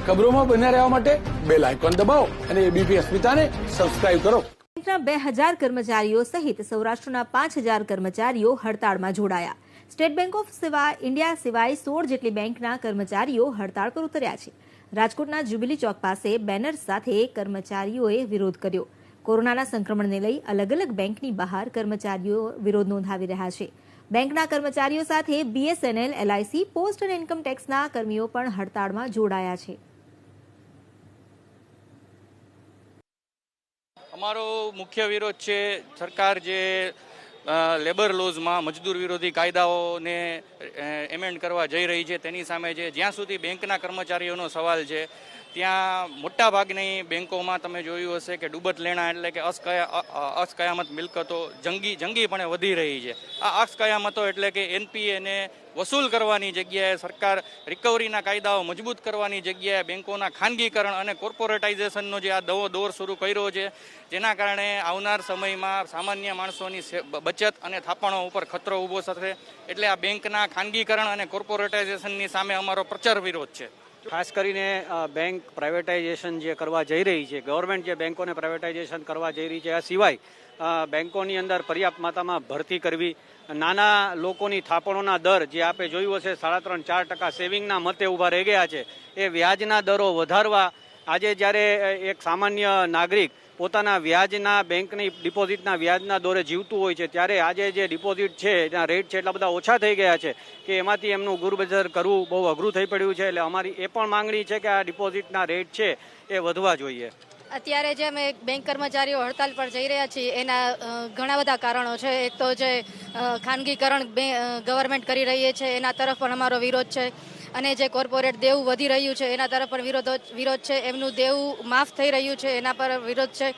ખબરોમાં બન્યા રહેવા માટે બેલ આઇકોન દબાવો અને એબીપી અસ્મિતાને સબસ્ક્રાઇબ કરો. બેંકના 2000 કર્મચારીઓ સહિત સૌરાષ્ટ્રના 5000 કર્મચારીઓ હડતાળમાં જોડાયા. સ્ટેટ બેંક ઓફ ઇન્ડિયા સિવાય 16 જેટલી બેંકના કર્મચારીઓ હડતાળ પર ઉતર્યા છે. રાજકોટના જ્યુબિલી ચોક પાસે બેનર્સ સાથે કર્મચારીઓએ વિરોધ કર્યો. કોરોનાના સંક્રમણને લઈ અલગ અલગ બેંકની બહાર કર્મચારીઓ વિરોધ નોંધાવી રહ્યા છે. બેંકના કર્મચારીઓ સાથે બીએસએનએલ, એલઆઈસી, પોસ્ટ અને ઇન્કમ ટેક્સના કર્મીઓ પણ હડતાળમાં જોડાયા છે. અમારો મુખ્ય વિરોધ છે સરકાર જે લેબર લોઝમાં મજદૂર વિરોધી કાયદાઓને એમેન્ડ કરવા જઈ રહી છે તેની સામે છે. જ્યાં સુધી બેંકના કર્મચારીઓનો સવાલ છે ત્યાં મોટા ભાગની બેંકોમાં તમે જોયું હશે કે ડૂબત લેણા એટલે કે અસ્કયામત મિલકતો જંગીપણે વધી રહી છે. આ અસ્કયામતો એટલે કે એનપીએને વસૂલ કરવાની જગ્યાએ સરકાર રિકવરીના કાયદાઓ મજબૂત કરવાની જગ્યાએ બેંકોના ખાનગીકરણ અને કોર્પોરેટાઇઝેશનનો જે આ દોર શરૂ કર્યો છે જેના કારણે આવનાર સમયમાં સામાન્ય માણસોની બચત અને થાપણો ઉપર ખતરો ઊભો થશે. એટલે આ બેંકના ખાનગીકરણ અને કોર્પોરેટાઇઝેશનની સામે અમારો પ્રચંડ વિરોધ છે. ખાસ કરીને બેંક પ્રાઇવેટાઇઝેશન જે કરવા જઈ રહી છે, ગવર્મેન્ટ જે બેંકોને પ્રાઇવેટાઇઝેશન કરવા જઈ રહી છે, આ સિવાય બેંકોની અંદર પર્યાપ્ત માત્રામાં ભરતી કરવી, નાના લોકોની થાપણોના દર જે આપણે જોયું હશે 3.5-4% સેવિંગના મતે ઊભા રહી ગયા છે, એ વ્યાજના દરો વધારવા. આજે જ્યારે એક સામાન્ય નાગરિક પોતાના વ્યાજના બેંકની ડિપોઝિટના વ્યાજના દોરે જીવતું હોય છે ત્યારે આજે જે ડિપોઝિટ છે એના રેટ છે એટલા બધા ઓછા થઈ ગયા છે કે એમાંથી એમનું ગુરબજર કરવું બહુ અઘરું થઈ પડ્યું છે. એટલે અમારી એ પણ માંગણી છે કે આ ડિપોઝિટના રેટ છે એ વધવા જોઈએ. અત્યારે જે અમે બેંક કર્મચારીઓ હડતાલ પર જઈ રહ્યા છીએ એના ઘણા બધા કારણો છે. એક તો જે ખાનગીકરણ ગવર્મેન્ટ કરી રહી છે એના તરફ પણ અમારો વિરોધ છે, અને જે કોર્પોરેટ દેવું વધી રહ્યું છે એના તરફ પણ વિરોધ છે. એમનું દેવું માફ થઈ રહ્યું છે એના પર વિરોધ છે.